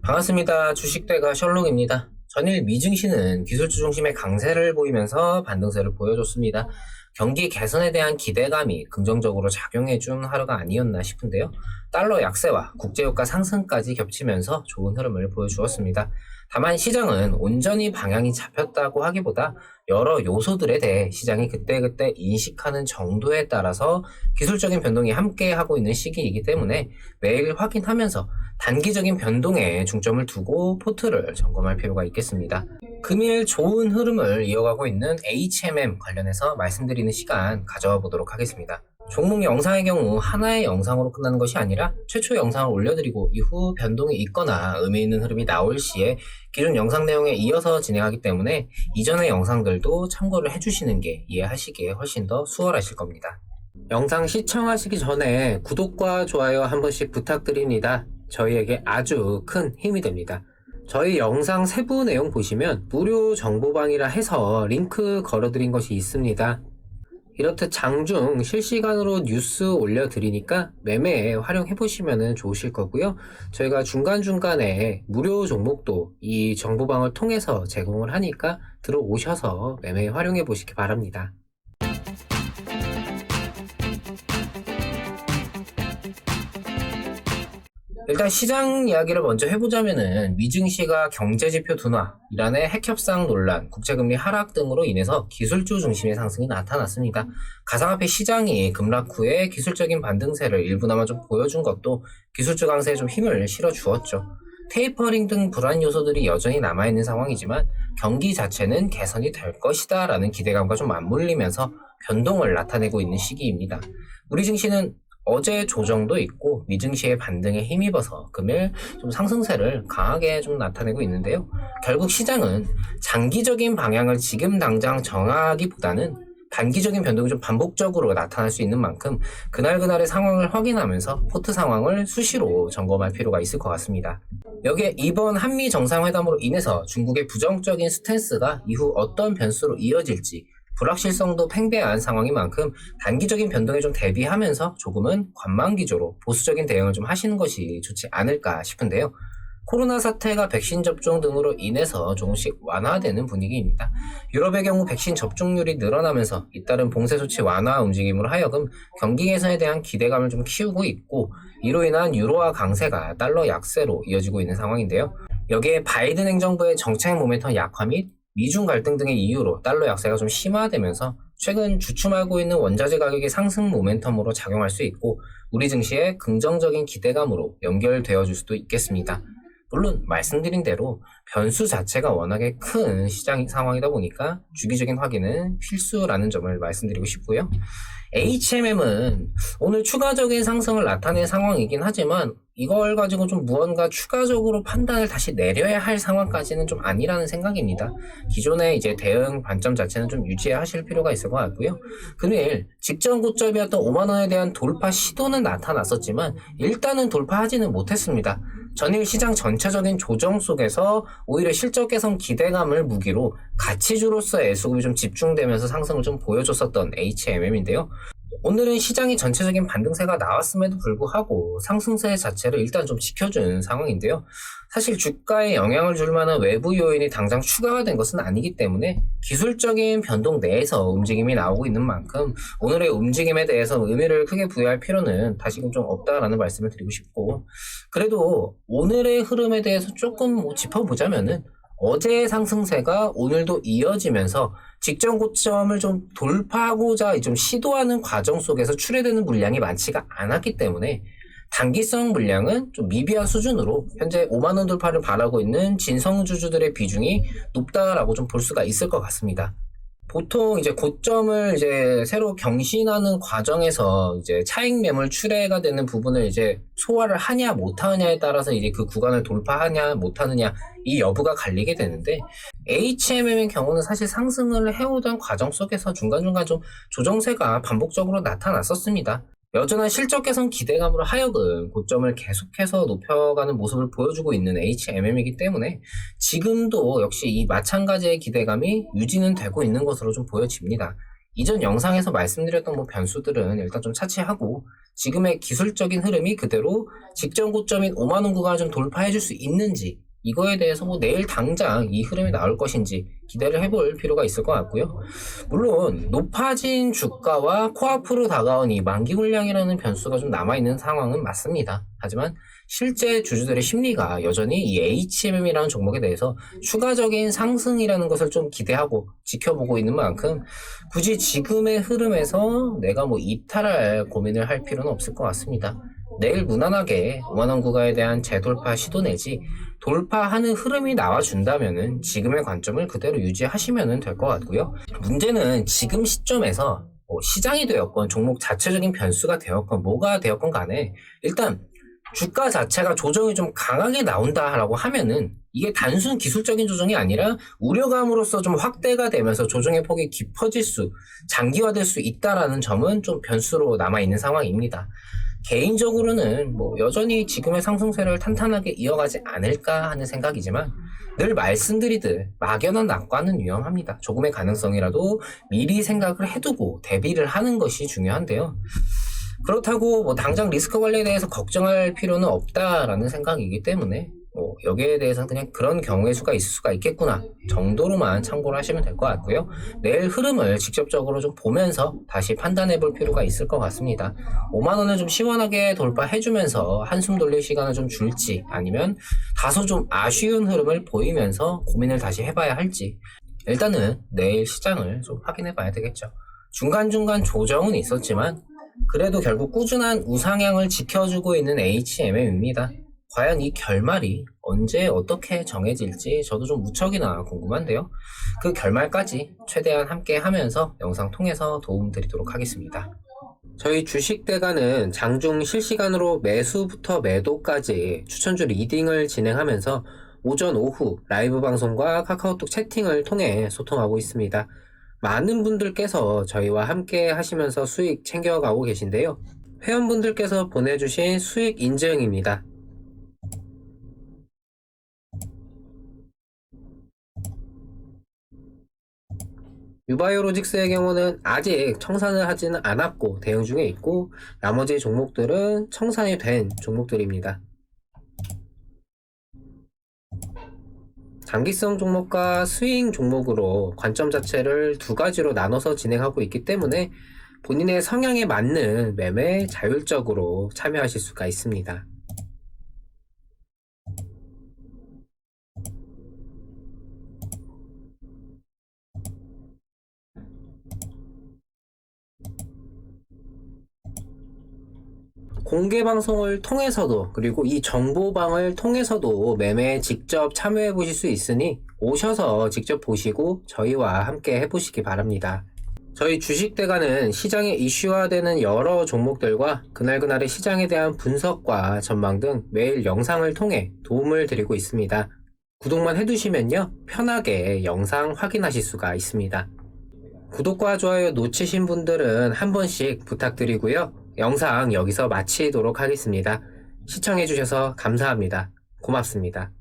반갑습니다. 주식대가 셜록입니다. 전일 미증시는 기술주 중심의 강세를 보이면서 반등세를 보여줬습니다. 경기 개선에 대한 기대감이 긍정적으로 작용해준 하루가 아니었나 싶은데요. 달러 약세와 국제유가 상승까지 겹치면서 좋은 흐름을 보여주었습니다. 다만 시장은 온전히 방향이 잡혔다고 하기보다 여러 요소들에 대해 시장이 그때그때 인식하는 정도에 따라서 기술적인 변동이 함께 하고 있는 시기이기 때문에 매일 확인하면서 단기적인 변동에 중점을 두고 포트를 점검할 필요가 있겠습니다. 금일 좋은 흐름을 이어가고 있는 HMM 관련해서 말씀드리는 시간 가져와 보도록 하겠습니다. 종목 영상의 경우 하나의 영상으로 끝나는 것이 아니라 최초 영상을 올려드리고 이후 변동이 있거나 의미 있는 흐름이 나올 시에 기존 영상 내용에 이어서 진행하기 때문에 이전의 영상들도 참고를 해주시는 게 이해하시기에 훨씬 더 수월하실 겁니다. 영상 시청하시기 전에 구독과 좋아요 한 번씩 부탁드립니다. 저희에게 아주 큰 힘이 됩니다. 저희 영상 세부 내용 보시면 무료 정보방이라 해서 링크 걸어드린 것이 있습니다. 이렇듯 장중 실시간으로 뉴스 올려드리니까 매매에 활용해보시면 좋으실 거고요. 저희가 중간중간에 무료 종목도 이 정보방을 통해서 제공을 하니까 들어오셔서 매매에 활용해보시기 바랍니다. 일단 시장 이야기를 먼저 해보자면은 미증시가 경제지표 둔화, 이란의 핵협상 논란, 국제금리 하락 등으로 인해서 기술주 중심의 상승이 나타났습니다. 가상화폐 시장이 급락 후에 기술적인 반등세를 일부나마 좀 보여준 것도 기술주 강세에 좀 힘을 실어주었죠. 테이퍼링 등 불안 요소들이 여전히 남아있는 상황이지만 경기 자체는 개선이 될 것이다 라는 기대감과 좀 맞물리면서 변동을 나타내고 있는 시기입니다. 우리 증시는 어제 조정도 있고 미증시의 반등에 힘입어서 금일 좀 상승세를 강하게 좀 나타내고 있는데요. 결국 시장은 장기적인 방향을 지금 당장 정하기보다는 단기적인 변동이 좀 반복적으로 나타날 수 있는 만큼 그날그날의 상황을 확인하면서 포트 상황을 수시로 점검할 필요가 있을 것 같습니다. 여기에 이번 한미 정상회담으로 인해서 중국의 부정적인 스탠스가 이후 어떤 변수로 이어질지 불확실성도 팽배한 상황인 만큼 단기적인 변동에 좀 대비하면서 조금은 관망기조로 보수적인 대응을 좀 하시는 것이 좋지 않을까 싶은데요. 코로나 사태가 백신 접종 등으로 인해서 조금씩 완화되는 분위기입니다. 유럽의 경우 백신 접종률이 늘어나면서 잇따른 봉쇄 조치 완화 움직임으로 하여금 경기 개선에 대한 기대감을 좀 키우고 있고 이로 인한 유로화 강세가 달러 약세로 이어지고 있는 상황인데요. 여기에 바이든 행정부의 정책 모멘텀 약화 및 미중 갈등 등의 이유로 달러 약세가 좀 심화되면서 최근 주춤하고 있는 원자재 가격의 상승 모멘텀으로 작용할 수 있고 우리 증시의 긍정적인 기대감으로 연결되어 줄 수도 있겠습니다. 물론 말씀드린 대로 변수 자체가 워낙에 큰 시장 상황이다 보니까 주기적인 확인은 필수라는 점을 말씀드리고 싶고요. HMM은 오늘 추가적인 상승을 나타낸 상황이긴 하지만 이걸 가지고 좀 무언가 추가적으로 판단을 다시 내려야 할 상황까지는 좀 아니라는 생각입니다. 기존의 이제 대응 관점 자체는 좀 유지하실 필요가 있을 것 같고요. 금일 직전 고점이었던 5만원에 대한 돌파 시도는 나타났었지만 일단은 돌파하지는 못했습니다. 전일 시장 전체적인 조정 속에서 오히려 실적 개선 기대감을 무기로 가치주로서의 수급이 좀 집중되면서 상승을 좀 보여줬었던 HMM인데요. 오늘은 시장이 전체적인 반등세가 나왔음에도 불구하고 상승세 자체를 일단 좀 지켜준 상황인데요. 사실 주가에 영향을 줄 만한 외부 요인이 당장 추가가 된 것은 아니기 때문에 기술적인 변동 내에서 움직임이 나오고 있는 만큼 오늘의 움직임에 대해서 의미를 크게 부여할 필요는 다시금 좀 없다라는 말씀을 드리고 싶고, 그래도 오늘의 흐름에 대해서 조금 짚어보자면은 어제의 상승세가 오늘도 이어지면서 직전 고점을 좀 돌파하고자 좀 시도하는 과정 속에서 출회되는 물량이 많지가 않았기 때문에 단기성 물량은 좀 미비한 수준으로 현재 5만원 돌파를 바라고 있는 진성주주들의 비중이 높다라고 좀 볼 수가 있을 것 같습니다. 보통 이제 고점을 이제 새로 경신하는 과정에서 이제 차익 매물 출회가 되는 부분을 이제 소화를 하냐 못하느냐에 따라서 이제 그 구간을 돌파하냐 못하느냐 이 여부가 갈리게 되는데, HMM의 경우는 사실 상승을 해오던 과정 속에서 중간중간 좀 조정세가 반복적으로 나타났었습니다. 여전한 실적 개선 기대감으로 하여금 고점을 계속해서 높여가는 모습을 보여주고 있는 HMM이기 때문에 지금도 역시 이 마찬가지의 기대감이 유지는 되고 있는 것으로 좀 보여집니다. 이전 영상에서 말씀드렸던 변수들은 일단 좀 차치하고 지금의 기술적인 흐름이 그대로 직전 고점인 5만원 구간을 좀 돌파해줄 수 있는지, 이거에 대해서 내일 당장 이 흐름이 나올 것인지 기대를 해볼 필요가 있을 것 같고요. 물론 높아진 주가와 코앞으로 다가온 이 만기 물량이라는 변수가 좀 남아있는 상황은 맞습니다. 하지만 실제 주주들의 심리가 여전히 이 HMM이라는 종목에 대해서 추가적인 상승이라는 것을 좀 기대하고 지켜보고 있는 만큼 굳이 지금의 흐름에서 내가 이탈할 고민을 할 필요는 없을 것 같습니다. 내일 무난하게 5만원 구간에 대한 재돌파 시도 내지 돌파하는 흐름이 나와준다면은 지금의 관점을 그대로 유지하시면 될 것 같고요. 문제는 지금 시점에서 시장이 되었건 종목 자체적인 변수가 되었건 뭐가 되었건 간에 일단 주가 자체가 조정이 좀 강하게 나온다라고 하면은 이게 단순 기술적인 조정이 아니라 우려감으로써 좀 확대가 되면서 조정의 폭이 깊어질 수, 장기화될 수 있다라는 점은 좀 변수로 남아있는 상황입니다. 개인적으로는 여전히 지금의 상승세를 탄탄하게 이어가지 않을까 하는 생각이지만 늘 말씀드리듯 막연한 낙관은 위험합니다. 조금의 가능성이라도 미리 생각을 해두고 대비를 하는 것이 중요한데요. 그렇다고 당장 리스크 관리에 대해서 걱정할 필요는 없다라는 생각이기 때문에 여기에 대해서는 그냥 그런 경우의 수가 있을 수가 있겠구나 정도로만 참고를 하시면 될 것 같고요. 내일 흐름을 직접적으로 좀 보면서 다시 판단해 볼 필요가 있을 것 같습니다. 5만원을 좀 시원하게 돌파해주면서 한숨 돌릴 시간을 좀 줄지, 아니면 다소 좀 아쉬운 흐름을 보이면서 고민을 다시 해봐야 할지, 일단은 내일 시장을 좀 확인해 봐야 되겠죠. 중간중간 조정은 있었지만 그래도 결국 꾸준한 우상향을 지켜주고 있는 HMM입니다. 과연 이 결말이 언제 어떻게 정해질지 저도 좀 무척이나 궁금한데요. 그 결말까지 최대한 함께 하면서 영상 통해서 도움드리도록 하겠습니다. 저희 주식대가는 장중 실시간으로 매수부터 매도까지 추천주 리딩을 진행하면서 오전 오후 라이브 방송과 카카오톡 채팅을 통해 소통하고 있습니다. 많은 분들께서 저희와 함께 하시면서 수익 챙겨가고 계신데요. 회원분들께서 보내주신 수익 인증입니다. 유바이오로직스의 경우는 아직 청산을 하지는 않았고 대응 중에 있고, 나머지 종목들은 청산이 된 종목들입니다. 장기성 종목과 스윙 종목으로 관점 자체를 두 가지로 나눠서 진행하고 있기 때문에 본인의 성향에 맞는 매매에 자율적으로 참여하실 수가 있습니다. 공개 방송을 통해서도, 그리고 이 정보방을 통해서도 매매에 직접 참여해 보실 수 있으니 오셔서 직접 보시고 저희와 함께 해보시기 바랍니다. 저희 주식대가는 시장에 이슈화되는 여러 종목들과 그날그날의 시장에 대한 분석과 전망 등 매일 영상을 통해 도움을 드리고 있습니다. 구독만 해두시면요, 편하게 영상 확인하실 수가 있습니다. 구독과 좋아요 놓치신 분들은 한 번씩 부탁드리고요. 영상 여기서 마치도록 하겠습니다. 시청해주셔서 감사합니다. 고맙습니다.